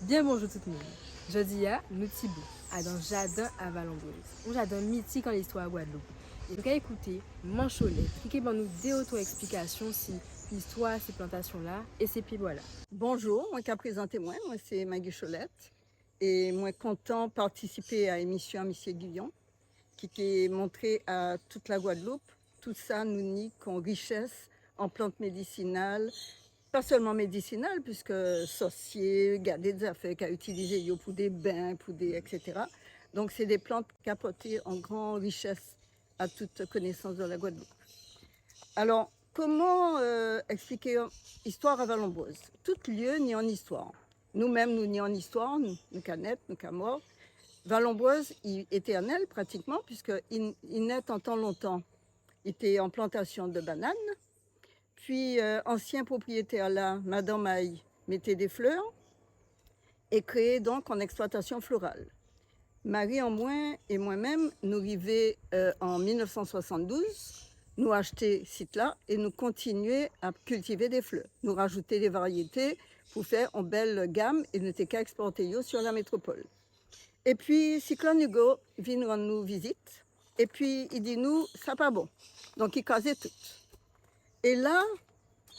Bien bonjour tout le monde. Jodi ya, nous Thibaut, à dans jardin à Valambreuse. Un jardin mythique en l'histoire Guadeloupe. Et nous allons écouter Mancholette, qui va nous des auto-explications sur l'histoire de ces plantations-là et ces pieds-bois-là. Bonjour, moi qui a présenté moi c'est Maggie Cholette et moi content de participer à l'émission Monsieur Guillon qui est montré à toute la Guadeloupe. Tout ça nous nie qu'en richesse en plantes médicinales, pas seulement médicinales puisque sorciers, garder des affaires qu'à utiliser pour des bains, pour des etc. Donc c'est des plantes qui apportent en grande richesse à toute connaissance de la Guadeloupe. Alors comment expliquer histoire à Valambreuse? Tout lieu ni en histoire. Nous-mêmes, nous ni en histoire, nous canettes, nous camors. Valambreuse, il est éternel pratiquement, puisqu'il naît en temps longtemps. Il était en plantation de bananes. Puis, ancien propriétaire là, Madame Maille, mettait des fleurs et créait donc en exploitation florale. Marie en moins et moi-même, nous arrivons en 1972. Nous acheter ce site-là et nous continuer à cultiver des fleurs. Nous rajouter des variétés pour faire une belle gamme et nous n'étions qu'à exporter sur la métropole. Et puis, Cyclone Hugo vient rendre nous visite et puis il dit nous, ça pas bon. Donc il casait tout. Et là,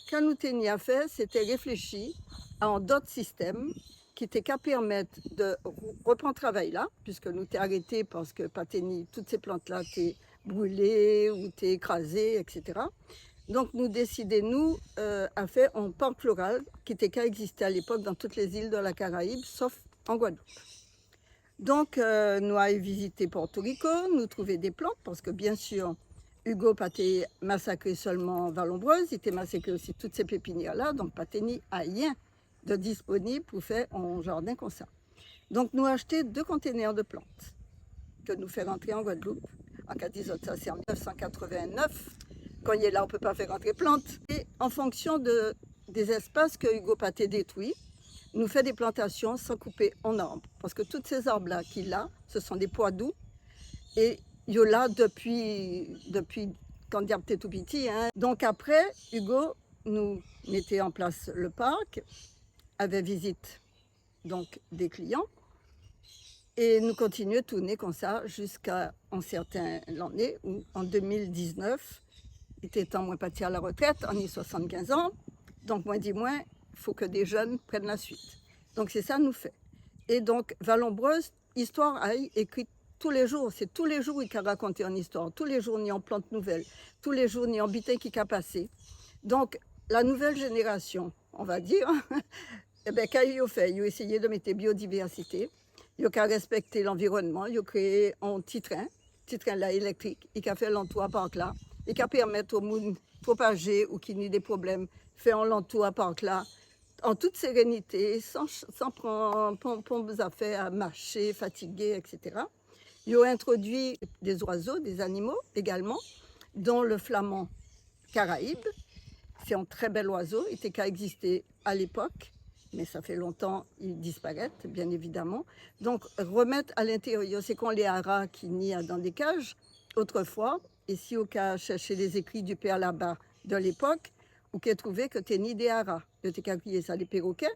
quand nous tenions à faire, c'était réfléchir à d'autres systèmes qui étaient qu'à permettre de reprendre le travail là, puisque nous t'es arrêtés parce que toutes ces plantes-là étaient brûlées ou t'es écrasées, etc. Donc nous décidons, à faire un parc floral qui était qu'à exister à l'époque dans toutes les îles de la Caraïbe, sauf en Guadeloupe. Donc nous avons visité Porto Rico, nous trouvé des plantes, parce que bien sûr, Hugo pas été massacré seulement Valambreuse, il était massacré aussi toutes ces pépinières-là, donc pas tenu à rien de disponible pour faire un jardin comme ça. Donc nous acheté 2 containers de plantes que nous fait rentrer en Guadeloupe. En Cadiz, ça c'est en 1989. Quand il est là, on ne peut pas faire rentrer plantes. Et en fonction des espaces que Hugo Paté détruit, nous fait des plantations sans couper en arbres. Parce que tous ces arbres-là qu'il a, ce sont des pois doux. Et il y a là depuis quand il était tout petit. Hein. Donc après, Hugo nous mettait en place le parc, avait visite donc des clients. Et nous continuons de tourner comme ça jusqu'à un certain année où en 2019, il était temps moi partir à la retraite, on est 75 ans. Donc moi dis moi, il faut que des jeunes prennent la suite. Donc c'est ça nous fait. Et donc Valambreuse, histoire a écrit tous les jours, c'est tous les jours qu'il a raconté une histoire, tous les jours il y a en plantes nouvelles, tous les jours il y a en bitin qui a passé. Donc la nouvelle génération, on va dire, eh bien, qu'est-ce qu'ils ont fait? Ils ont essayé de mettre biodiversité. Ils ont respecté l'environnement. Ils ont créé un petit train là électrique, et qui a fait l'entour à parc là, et qui a permis au monde propager ou qui n'ait des problèmes, faire l'entour à parc là, en toute sérénité, sans prendre affaires à marcher, fatigué, etc. Ils ont introduit des oiseaux, des animaux également, dont le flamand Caraïbe. C'est un très bel oiseau, il était qu'à exister à l'époque, mais ça fait longtemps, il disparaît, bien évidemment. Donc, remettre à l'intérieur, c'est qu'on les haras qui nient dans des cages, autrefois, ici au cas chercher les écrits du père là-bas de l'époque, où qu'il a trouvé que t'es ni des haras, il était qu'à crier ça, des perroquets,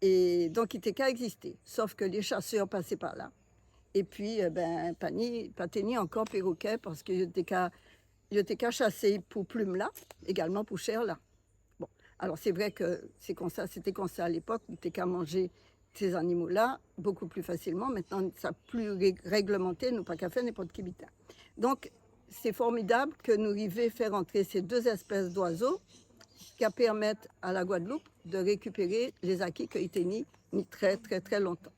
et donc il était qu'à exister, sauf que les chasseurs passaient par là. Et puis, pas tenir encore perroquet, parce qu'il était qu'à chasser pour plume là, également pour chair là. Bon, alors c'est vrai que c'était comme ça à l'époque, on était qu'à manger ces animaux-là beaucoup plus facilement. Maintenant, ça plus réglementé, nous pas qu'à faire n'importe qui bitin. Donc, c'est formidable que nous arrivions à faire entrer ces 2 espèces d'oiseaux qui permettent à la Guadeloupe de récupérer les acquis qui étaient mis très, très, très longtemps.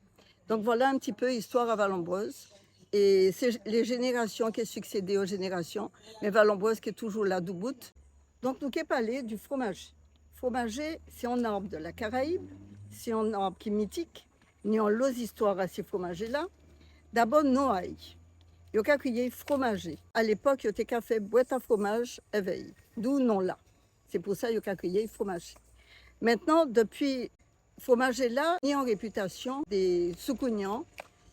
Donc, voilà un petit peu l'histoire à Valambreuse. Et c'est les générations qui ont succédé aux générations, mais Valambreuse qui est toujours là du bout. Donc, nous qui parlé du fromager. Fromager, c'est un arbre de la Caraïbe, c'est un arbre qui est mythique. Nous avons l'os histoire à ces fromagers-là. D'abord, Noailles. Il y a qu'à crier fromager. À l'époque, il y a qu'à faire boîte à fromage éveil. D'où non là. C'est pour ça qu'il y a qu'à crier fromager. Maintenant, depuis fromager-là, il y a en réputation des soucougnans,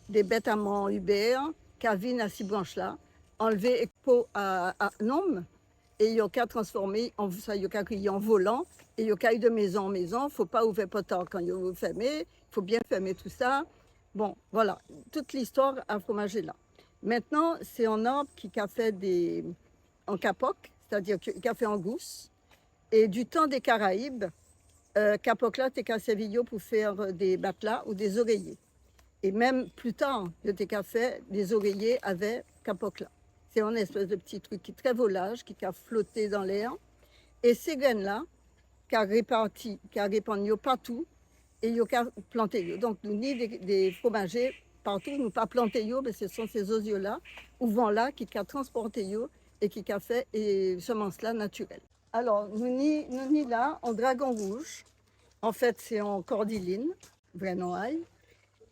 des bêtes à mort Hubert, qui viennent à 6 branches-là, enlever expo à Nome, et il y a qu'à transformer il y a qu'à crier en volant, et il y a qu'à ir de maison en maison, il ne faut pas ouvrir potard quand il est fermé, faut bien fermer tout ça. Bon, voilà, toute l'histoire à fromager là. Maintenant, c'est un arbre qui a fait en capoc, c'est-à-dire qui a fait en gousse. Et du temps des Caraïbes, capoc là, t'es qu'à servir pour faire des matelas ou des oreillers. Et même plus tard, je t'ai qu'à faire des oreillers avec capoc là. C'est un espèce de petit truc qui est très volage, qui a flotté dans l'air. Et ces graines-là, qui a répandu partout, et il a planté. Donc, nous, ni des fromagers partout, nous pas planté, mais ce sont ces osios-là, ou vent-là, qui a transporté et qui a fait et semences-là naturelles. Alors, nous là, en dragon rouge, en fait, c'est en cordyline, vraiment ail.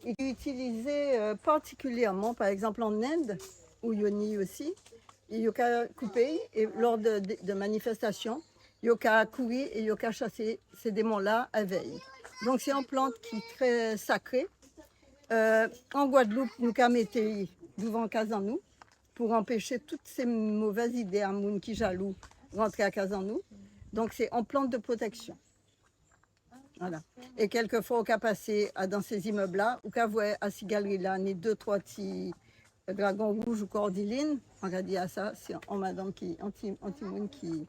Il est utilisé particulièrement, par exemple, en Inde, où Yoni aussi, il y a coupé et lors de manifestations, il y a couru et il y a chassé ces démons-là à veille. Donc c'est une plante qui est très sacrée. En Guadeloupe, nous avons mis devant Casanou pour empêcher toutes ces mauvaises idées à moun qui jaloux rentrer à Casanou. Donc c'est en plante de protection. Voilà. Et quelquefois, on a passé dans ces immeubles-là, on a vu à ces galeries-là, ni 2-3 petits dragons rouges ou cordyline. On a dit à ça, c'est en madame qui, anti-moune qui,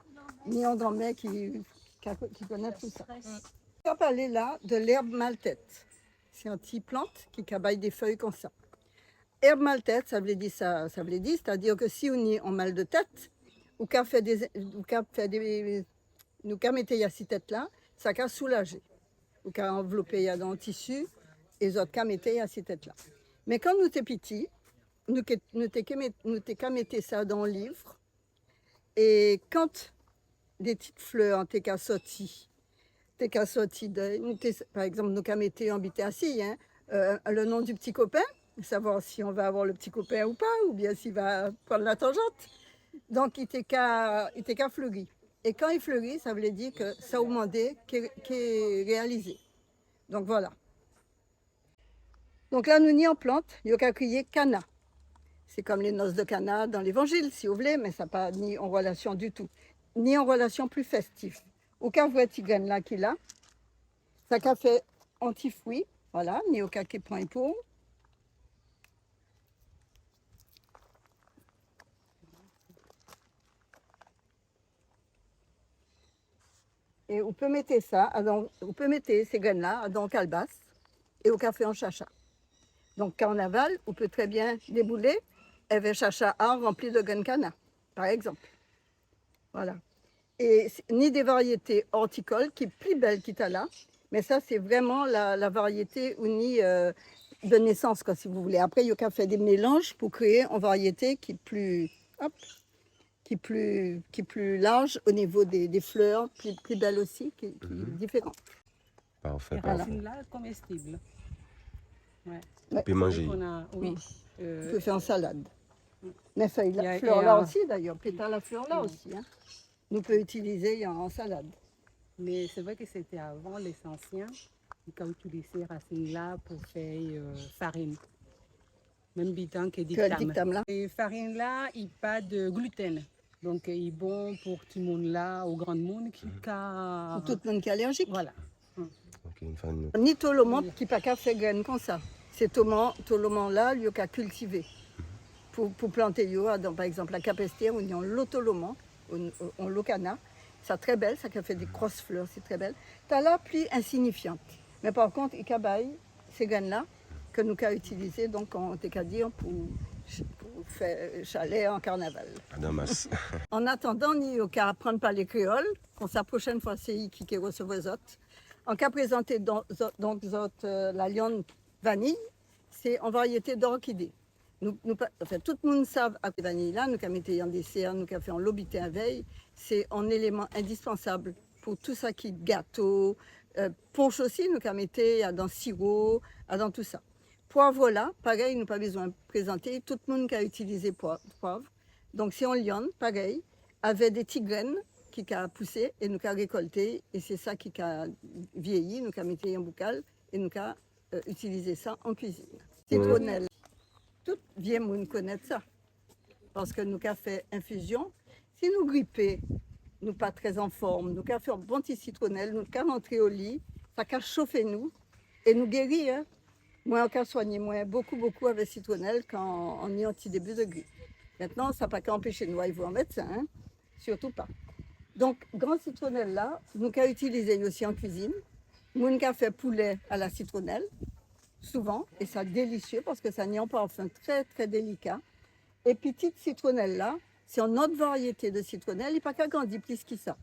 ni en grand-mère qui connaît tout ça. On va parler là de l'herbe maltête. C'est une petite plante qui cabaille des feuilles comme ça. Herbe maltête, ça veut dire ça, c'est-à-dire que si on est en mal de tête, ou qu'a fait nous qu'a mettez à ces têtes-là, ça a soulagé. Ou qu'a enveloppé dans le tissu, et les autres qu'a mettez à ces têtes-là. Mais quand nous étions petits, nous qu'à mettre ça dans le livre, et quand des petites fleurs t'es qu'à sortir, par exemple, nous qu'à mettre en bité assis, le nom du petit copain, savoir si on va avoir le petit copain ou pas, ou bien s'il va prendre la tangente. Donc, il était qu'à fleurir. Et quand il fleurit, ça veut dire que ça a augmenté, qui est réalisé. Donc, voilà. Donc là, nous n'y en plante, il y a qu'à crier Cana. C'est comme les noces de Cana dans l'évangile, si vous voulez, mais ça n'a pas ni en relation du tout, ni en relation plus festive. Aucun vrai tigane là qu'il a, ça qu'a fait anti-fruit, voilà, ni aucun qui prend un pot. Et on peut mettre ça, on peut mettre ces graines-là dans le calebasse et au café en chacha. Donc, carnaval, on peut très bien débouler avec chacha rempli de graines cana, par exemple. Voilà. Et ni des variétés horticoles qui est plus belle qu'il a là, mais ça, c'est vraiment la variété ou ni de naissance, quoi, si vous voulez. Après, il y a qu'à faire des mélanges pour créer une variété qui est plus. Hop, qui est plus large au niveau des fleurs, plus belle aussi, qui est différente. Parfait, Les parfait. racines là, comestibles. Ouais. On peut manger. Oui. On peut faire en salade. Mais feuilles, Il y a- la fleur il y là a- aussi d'ailleurs, pétale la fleur là aussi. Hein. Nous peut utiliser en salade. Mais c'est vrai que c'était avant les anciens qui ont utilisé ces racines là pour faire farine. Même bitan que Que le dictame. dictame là. Et farine là, il n'y a pas de gluten. Donc il est bon pour tout le monde là, au grand monde qui a. Pour tout le monde qui est allergique. Voilà. Ok, une fan. Ni tout le monde qui n'a qu'à faire graines comme ça. C'est tout le monde là, il y a qu'à cultiver. Pour planter, par exemple, la capestière, on y a l'autolomant, on l'ocana. C'est très belle, ça fait des grosses fleurs, c'est très belle. Tu as la pluie insignifiante. Mais par contre, il cabaye ces graines-là que nous avons utilisées, donc on était qu'à dire pour faire chalet en carnaval. À Damas. En attendant, il n'y a apprendre par les créoles, qu'on sa prochaine fois c'est qui recevait les autres. En cas présenté donc la liane vanille, c'est en variété d'orchidées. Enfin, tout le monde sait à la vanille là, nous avons mis en dessert, nous avons fait en lobité à veille. C'est un élément indispensable pour tout ça qui est gâteau, punch aussi, nous avons mis dans sirop, dans tout ça. Poivre là, pareil, nous n'avons pas besoin de présenter. Tout le monde qui a utilisé poivre. Donc c'est en liane, pareil, avec des petites graines qui a poussé et nous avons récolté. Et c'est ça qui a vieilli, nous avons mis en bocal et nous avons utilisé ça en cuisine. Citronnelle. Tout vieil monde connaît ça. Parce que nous avons fait infusion. Si nous grippons, nous pas très en forme, nous avons fait un bon petit citronnelle, nous avons entré au lit, ça a chauffé nous. Et nous guérit, hein. Moi, on a soigné moi beaucoup avec citronnelle quand on est en petit début de grippe. Maintenant, ça n'a pas qu'à empêcher nous aller voir un médecin, hein. Surtout pas. Donc, grand citronnelle là, nous avons utilisé aussi en cuisine. Nous avons fait poulet à la citronnelle, souvent, et c'est délicieux parce que ça a un parfum très très délicat. Et petite citronnelle là, c'est une autre variété de citronnelle, il n'est pas qu'à grandir plus que ça.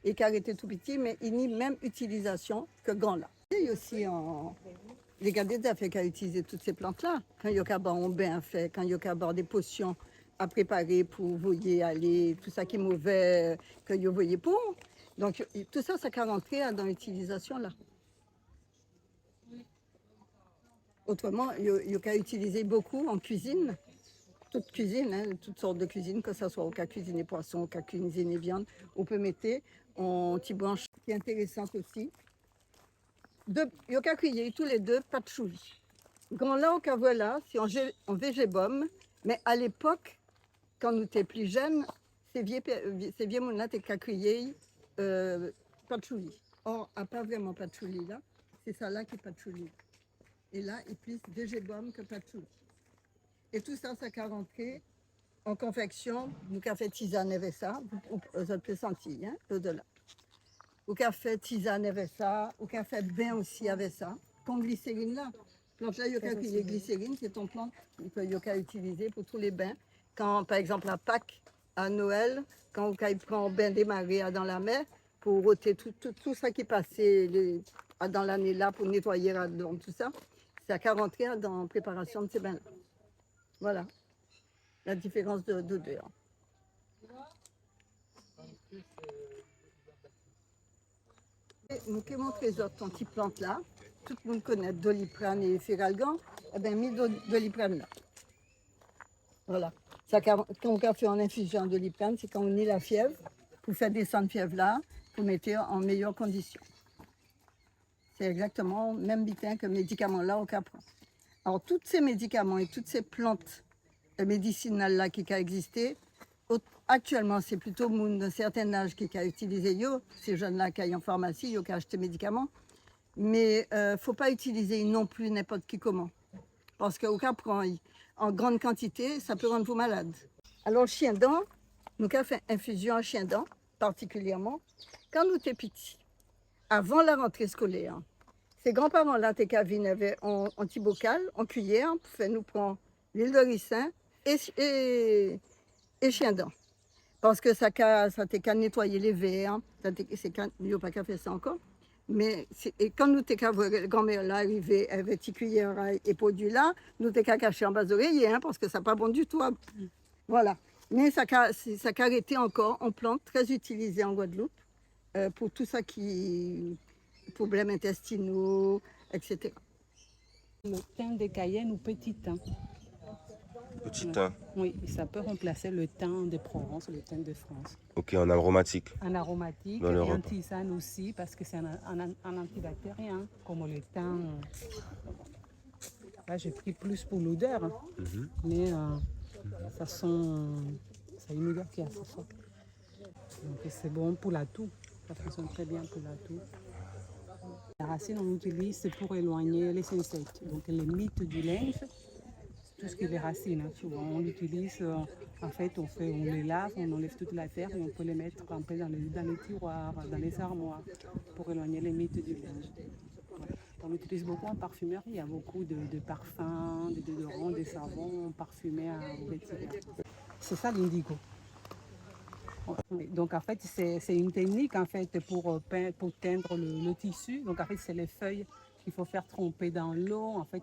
Et qu'à arrêter tout petit, mais il n'y a même utilisation que grand là. Il y a aussi les gars des affaires qui ont utilisé toutes ces plantes-là. Quand il y a qu'à boire un bain à faire, quand il y a qu'à boire des potions à préparer pour voyer aller, tout ça qui est mauvais, que vous voyez pour. Donc tout ça, ça a rentré dans l'utilisation là. Autrement, il y a qu'à utiliser beaucoup en cuisine. Toute cuisine, hein, toutes sortes de cuisine, que ce soit au cas cuisiner poisson, au cas cuisiner viande, on peut mettre en petite branche qui est intéressante aussi. Il y a qu'à cueillir tous les deux patchouli. Grand là, au cas voilà, c'est en végébaume, mais à l'époque, quand nous étions plus jeunes, ces vieux moulins étaient qu'à cueillir patchouli. Or, à pas vraiment patchouli là, c'est ça là qui est patchouli. Et là, il est plus végébaume que patchouli. Et tout ça, ça a rentré en confection. Nous avons fait tisane avec ça. Vous avez senti, hein, au-delà. Vous avez fait tisane avec ça. Vous avez fait bain aussi avec ça. Comme glycérine là. Donc là, il y a qu'à glycérine, c'est ton plante qu'il y a qu'à utiliser pour tous les bains. Quand, par exemple, à Pâques, à Noël, quand vous prenez un bain démarré dans la mer, pour ôter tout ça qui est passé dans l'année là, pour nettoyer tout ça, ça a rentré dans la préparation de ces bains-là. Voilà, la différence d'odeur. Nous qui montrons les autres petites plantes là, tout le monde connaît Doliprane et Feralgan, eh bien mis Doliprane là. Voilà. Ça, quand on fait en infusion de Doliprane, c'est quand on a la fièvre, pour faire descendre la fièvre là, pour mettre en meilleures conditions. C'est exactement le même bitin que le médicament là au Capron. Alors, tous ces médicaments et toutes ces plantes médicinales là qui ont existé, actuellement, c'est plutôt le monde d'un certain âge qui a utilisé ces jeunes-là qui ont en pharmacie, qui ont acheté des médicaments. Mais il ne faut pas utiliser non plus n'importe qui comment. Parce qu'au cas en grande quantité, ça peut rendre vous malade. Alors, le chien dent, nous avons fait infusion à chien dent, particulièrement, quand nous étions petits, avant la rentrée scolaire. Ces grands-parents-là, avaient un petit bocal, en cuillère, pour faire nous prendre l'huile de ricin et chien dent. Parce que ça t'est qu'à nettoyer les verres, il n'y a pas qu'à faire ça encore. Mais quand nous t'es qu'à voir grand-mère là arriver avec petite cuillère et produit là, nous t'es qu'à cacher en bas d'oreiller, hein, parce que ça n'est pas bon du tout. Voilà. Mais ça a arrêté encore en plante très utilisée en Guadeloupe pour tout ça qui problèmes intestinaux, etc. Le thym de Cayenne ou petit thym. Petit thym. Oui, ça peut remplacer le thym de Provence, le thym de France. Ok, en aromatique. En aromatique Dans le et repas. en tisane aussi, parce que c'est un antibactérien, comme le thym. Là, j'ai pris plus pour l'odeur, hein. Mais ça a une odeur qui est assez forte. Donc c'est bon pour la toux. Ça fonctionne très bien pour la toux. La racine, on l'utilise pour éloigner les insectes. Donc les mites du linge, tout ce qui est les racines, hein, souvent on l'utilise, en fait on les lave, on enlève toute la terre et on peut les mettre dans les tiroirs, dans les armoires, pour éloigner les mites du linge. Ouais. On l'utilise beaucoup en parfumerie, il y a beaucoup de parfums, de déodorants, de savons parfumés à vétérinaire. C'est ça l'indigo. Donc en fait c'est une technique en fait pour teindre le tissu. Donc en fait c'est les feuilles qu'il faut faire tremper dans l'eau. En fait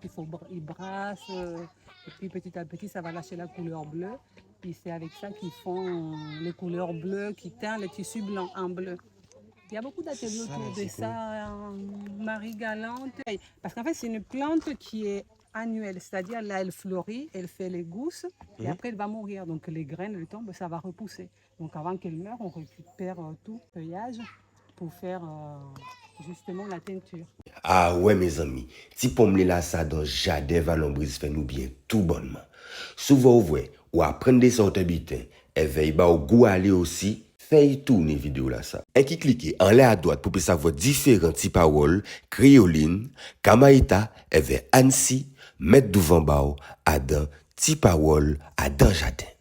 ils brassent et puis petit à petit ça va lâcher la couleur bleue. Puis c'est avec ça qu'ils font les couleurs bleues qui teignent le tissu blanc en bleu. Il y a beaucoup d'ateliers autour de ça, Marie Galante. Parce qu'en fait c'est une plante qui est annuelle, c'est-à-dire là elle fleurit, elle fait les gousses et après elle va mourir. Donc les graines, elles tombent, ça va repousser. Donc avant qu'elle meure, on récupère tout le feuillage pour faire justement la teinture. Ah ouais mes amis, si pomme là ça dans jardin Vallombrise fait nous bien tout bonnement. Souvent vous voyez, ou apprendre des sortes de bitin, et veille ba au goût aller aussi, Fais tourner vidéo là ça. Et qui clique en l'air à droite pour savoir différents types paroles, créoline, kamaïta, et vers Annecy, mettre devant bao, Adam, type parole, Adam Jardin.